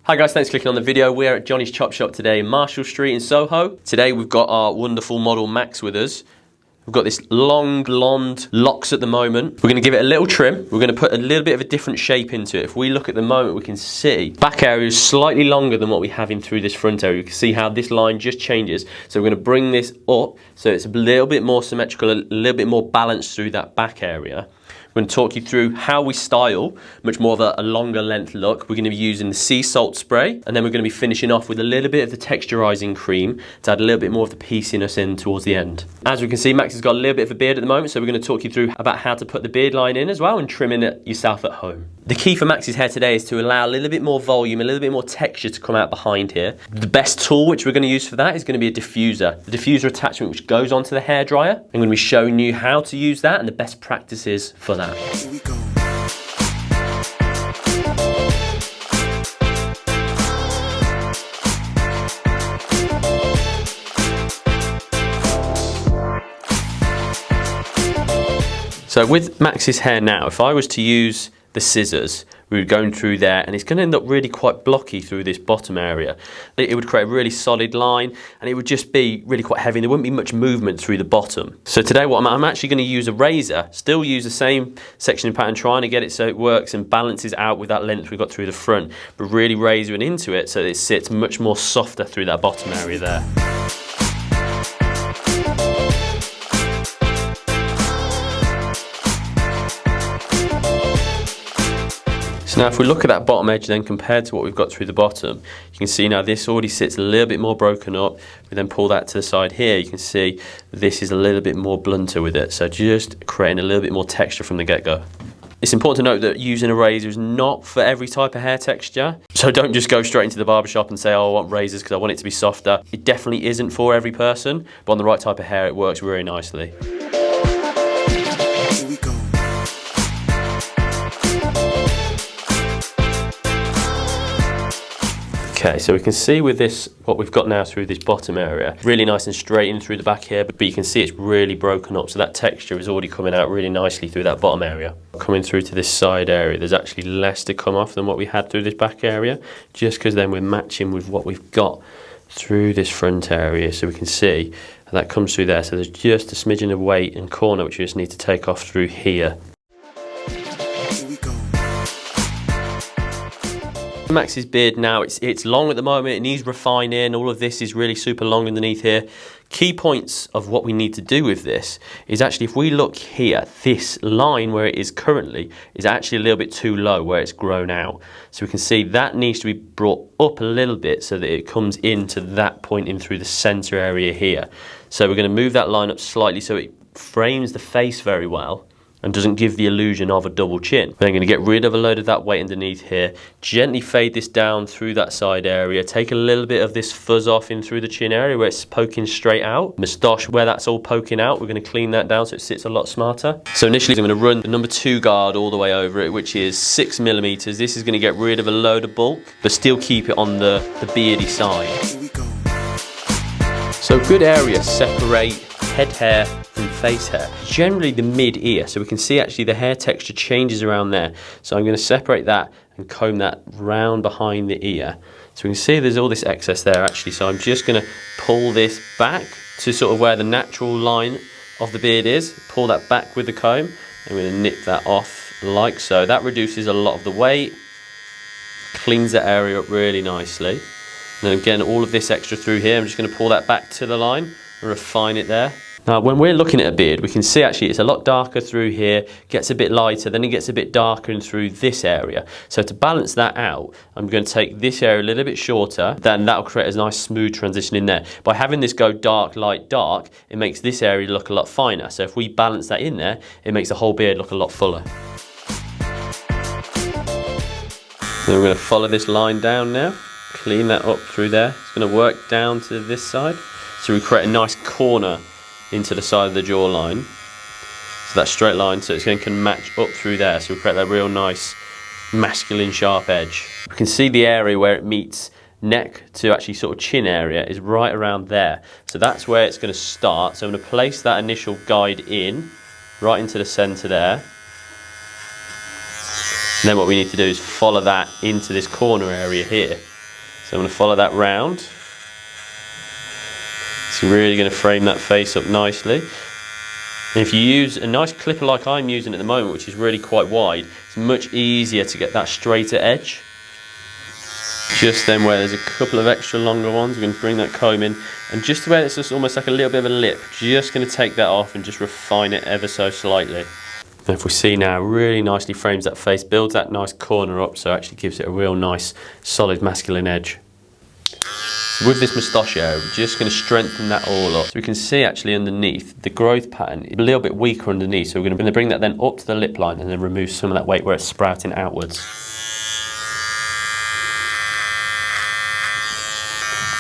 Hi guys, thanks for clicking on the video. We're at Johnny's Chop Shop today in Marshall Street in Soho. Today we've got our wonderful model Max with us. We've got this long blonde locks at the moment. We're going to give it a little trim. We're going to put a little bit of a different shape into it. If we look at the moment, we can see back area is slightly longer than what we have in through this front area. You can see how this line just changes. So we're going to bring this up so it's a little bit more symmetrical, a little bit more balanced through that back area. We're going to talk you through how we style much more of a longer length look. We're going to be using the sea salt spray, and then we're going to be finishing off with a little bit of the texturizing cream to add a little bit more of the pieciness in towards the end. As we can see, Max has got a little bit of a beard at the moment, so we're going to talk you through about how to put the beard line in as well and trimming it yourself at home. The key for Max's hair today is to allow a little bit more volume, a little bit more texture to come out behind here. The best tool which we're going to use for that is going to be a diffuser. The diffuser attachment which goes onto the hairdryer. I'm going to be showing you how to use that and the best practices for that. Here we go. So with Max's hair now, if I was to use the scissors, we would go through there and it's going to end up really quite blocky through this bottom area. It would create a really solid line and it would just be really quite heavy and there wouldn't be much movement through the bottom. So today what I'm actually going to use a razor, still use the same sectioning pattern, trying to get it so it works and balances out with that length we've got through the front, but really razoring into it so that it sits much more softer through that bottom area there. So now if we look at that bottom edge then compared to what we've got through the bottom, you can see now this already sits a little bit more broken up. We then pull that to the side here, you can see this is a little bit more blunter with it. So just creating a little bit more texture from the get-go. It's important to note that using a razor is not for every type of hair texture. So don't just go straight into the barbershop and say, oh, I want razors because I want it to be softer. It definitely isn't for every person, but on the right type of hair it works really nicely. Here we go. Okay, so we can see with this, what we've got now through this bottom area, really nice and straight in through the back here, but you can see it's really broken up, so that texture is already coming out really nicely through that bottom area. Coming through to this side area, there's actually less to come off than what we had through this back area, just because then we're matching with what we've got through this front area, so we can see that comes through there, so there's just a smidgen of weight and corner which you just need to take off through here. Max's beard now, it's long at the moment, it needs refining, all of this is really super long underneath here. Key points of what we need to do with this is actually if we look here, this line where it is currently is actually a little bit too low where it's grown out. So we can see that needs to be brought up a little bit so that it comes into that point in through the center area here. So we're going to move that line up slightly so it frames the face very well and doesn't give the illusion of a double chin. Then I'm going to get rid of a load of that weight underneath here, gently fade this down through that side area, take a little bit of this fuzz off in through the chin area where it's poking straight out. Moustache where that's all poking out, we're going to clean that down so it sits a lot smarter. So initially I'm going to run the number 2 guard all the way over it, which is 6mm. This is going to get rid of a load of bulk, but still keep it on the beardy side. Here we go. So good area, separate head hair from face hair. Generally the mid-ear, so we can see actually the hair texture changes around there. So I'm going to separate that and comb that round behind the ear. So we can see there's all this excess there actually, so I'm just going to pull this back to sort of where the natural line of the beard is, pull that back with the comb, I'm going to nip that off like so. That reduces a lot of the weight, cleans that area up really nicely. And then again, all of this extra through here, I'm just going to pull that back to the line and refine it there. Now when we're looking at a beard, we can see actually it's a lot darker through here, gets a bit lighter, then it gets a bit darker and through this area. So to balance that out, I'm going to take this area a little bit shorter, then that'll create a nice smooth transition in there. By having this go dark, light, dark, it makes this area look a lot finer. So if we balance that in there, it makes the whole beard look a lot fuller. Then we're going to follow this line down now, clean that up through there. It's going to work down to this side. So we create a nice corner into the side of the jawline. So that straight line, so it's going to match up through there. So we create that real nice masculine sharp edge. We can see the area where it meets neck to actually sort of chin area is right around there. So that's where it's going to start. So I'm going to place that initial guide in, right into the center there. And then what we need to do is follow that into this corner area here. So I'm going to follow that round. It's really going to frame that face up nicely. And if you use a nice clipper like I'm using at the moment, which is really quite wide, it's much easier to get that straighter edge. Just then where there's a couple of extra longer ones, we're going to bring that comb in, and just where it's just almost like a little bit of a lip, just going to take that off and just refine it ever so slightly. And if we see now, really nicely frames that face, builds that nice corner up, so it actually gives it a real nice solid masculine edge. So with this mustachio, we're just going to strengthen that all up. So we can see actually underneath, the growth pattern is a little bit weaker underneath, so we're going to bring that then up to the lip line and then remove some of that weight where it's sprouting outwards.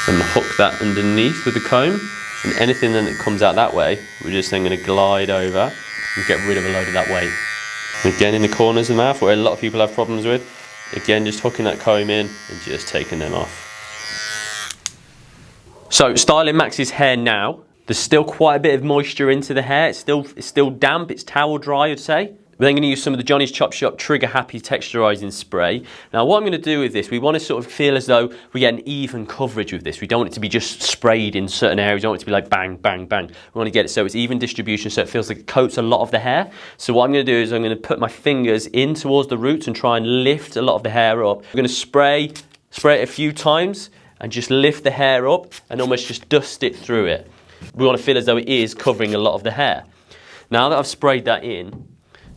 So I'm going to hook that underneath with the comb, and anything then that comes out that way, we're just then going to glide over and get rid of a load of that weight. And again, in the corners of the mouth, where a lot of people have problems with, again, just hooking that comb in and just taking them off. So styling Max's hair now, there's still quite a bit of moisture into the hair. It's still damp, it's towel dry, I'd say. We're then going to use some of the Johnny's Chop Shop Trigger Happy Texturizing Spray. Now what I'm going to do with this, we want to sort of feel as though we get an even coverage with this. We don't want it to be just sprayed in certain areas. We don't want it to be like bang, bang, bang. We want to get it so it's even distribution, so it feels like it coats a lot of the hair. So what I'm going to do is I'm going to put my fingers in towards the roots and try and lift a lot of the hair up. We're going to spray it a few times and just lift the hair up and almost just dust it through it. We want to feel as though it is covering a lot of the hair. Now that I've sprayed that in,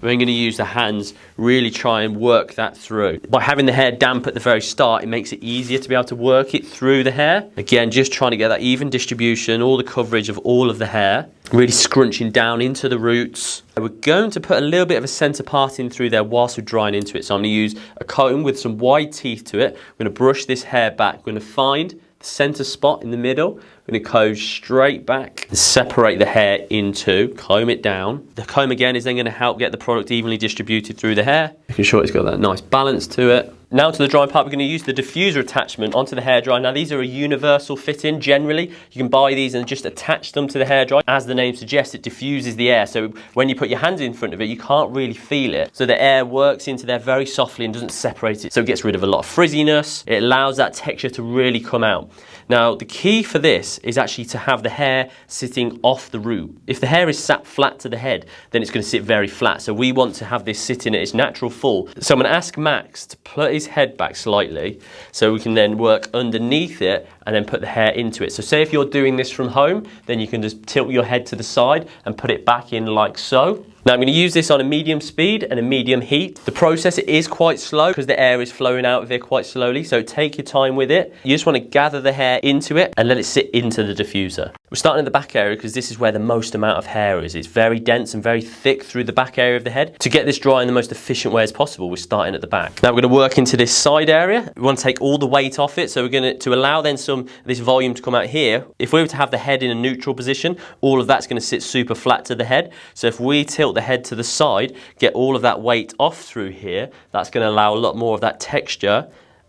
we're going to use the hands, really try and work that through. By having the hair damp at the very start, it makes it easier to be able to work it through the hair. Again, just trying to get that even distribution, all the coverage of all of the hair. Really scrunching down into the roots. We're going to put a little bit of a centre parting through there whilst we're drying into it. So I'm going to use a comb with some wide teeth to it. We're going to brush this hair back. We're going to find the centre spot in the middle. We're going to comb straight back and separate the hair in two, comb it down. The comb again is then going to help get the product evenly distributed through the hair, making sure it's got that nice balance to it. Now to the drying part, we're going to use the diffuser attachment onto the hairdryer. Now these are a universal fit-in generally. You can buy these and just attach them to the hairdryer. As the name suggests, it diffuses the air. So when you put your hands in front of it, you can't really feel it. So the air works into there very softly and doesn't separate it. So it gets rid of a lot of frizziness. It allows that texture to really come out. Now the key for this is actually to have the hair sitting off the root. If the hair is sat flat to the head, then it's going to sit very flat. So we want to have this sitting at its natural full. So I'm going to ask Max to put his head back slightly so we can then work underneath it and then put the hair into it. So say if you're doing this from home, then you can just tilt your head to the side and put it back in like so. Now I'm going to use this on a medium speed and a medium heat. The process is quite slow because the air is flowing out of it quite slowly, so take your time with it. You just want to gather the hair into it and let it sit into the diffuser. We're starting at the back area because this is where the most amount of hair is. It's very dense and very thick through the back area of the head. To get this dry in the most efficient way as possible, we're starting at the back. Now we're going to work into this side area. We want to take all the weight off it, so we're going to allow then some of this volume to come out here. If we were to have the head in a neutral position, all of that's going to sit super flat to the head. So if we tilt the head to the side, get all of that weight off through here, that's going to allow a lot more of that texture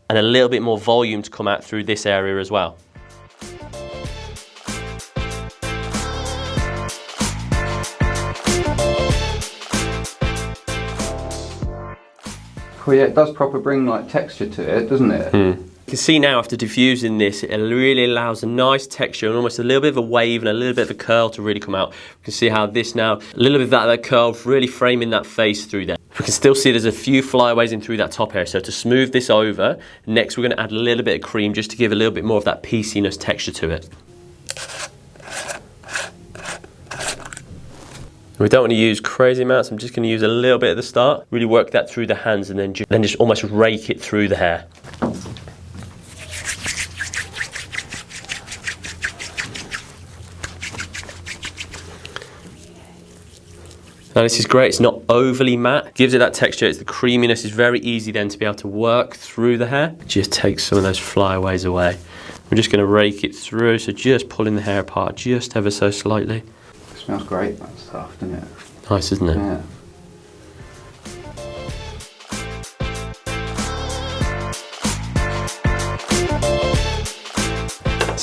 and a little bit more volume to come out through this area as well. Well, yeah, it does proper bring like texture to it, doesn't it? You can see now after diffusing this, it really allows a nice texture and almost a little bit of a wave and a little bit of a curl to really come out. You can see how this now, a little bit of that curl really framing that face through there. We can still see there's a few flyaways in through that top area. So to smooth this over, next we're going to add a little bit of cream just to give a little bit more of that pieciness texture to it. We don't want to use crazy amounts. I'm just going to use a little bit at the start. Really work that through the hands and then just almost rake it through the hair. Now this is great, it's not overly matte, gives it that texture, the creaminess is very easy then to be able to work through the hair. Just take some of those flyaways away. We're just going to rake it through, so just pulling the hair apart just ever so slightly. It smells great, that stuff, doesn't it? Nice, isn't it? Yeah.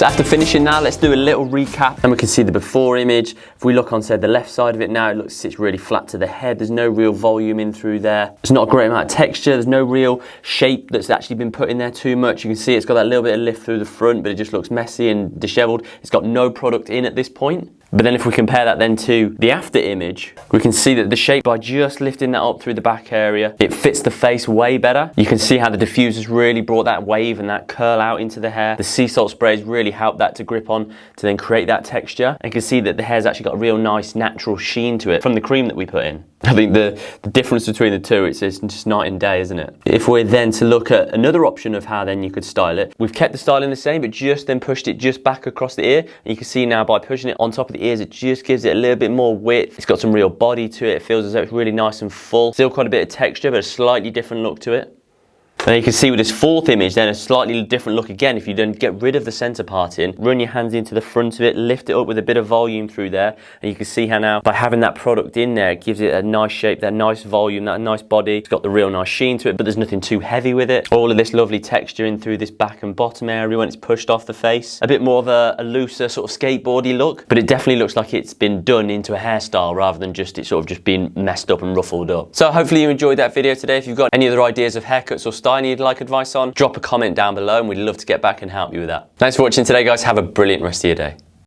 So after finishing now, let's do a little recap, and we can see the before image. If we look on, say, the left side of it now, it sits really flat to the head. There's no real volume in through there. There's not a great amount of texture. There's no real shape that's actually been put in there too much. You can see it's got that little bit of lift through the front, but it just looks messy and disheveled. It's got no product in at this point. But then if we compare that then to the after image, we can see that the shape, by just lifting that up through the back area, it fits the face way better. You can see how the diffuser's really brought that wave and that curl out into the hair. The sea salt sprays really helped that to grip on to then create that texture. And you can see that the hair's actually got a real nice natural sheen to it from the cream that we put in. I think the difference between the two, it's just night and day, isn't it? If we're then to look at another option of how then you could style it, we've kept the styling the same, but just then pushed it just back across the ear. And you can see now by pushing it on top of the ears, it just gives it a little bit more width. It's got some real body to it. It feels as though it's really nice and full. Still quite a bit of texture, but a slightly different look to it. And you can see with this fourth image then a slightly different look again. If you don't get rid of the center parting, run your hands into the front of it, lift it up with a bit of volume through there, and you can see how now by having that product in there, it gives it a nice shape, that nice volume, that nice body. It's got the real nice sheen to it, but there's nothing too heavy with it. All of this lovely texture in through this back and bottom area when it's pushed off the face. A bit more of a looser sort of skateboardy look, but it definitely looks like it's been done into a hairstyle rather than just it sort of just being messed up and ruffled up. So hopefully you enjoyed that video today. If you've got any other ideas of haircuts or styling you'd like advice on, drop a comment down below and we'd love to get back and help you with that. Thanks for watching today, guys. Have a brilliant rest of your day.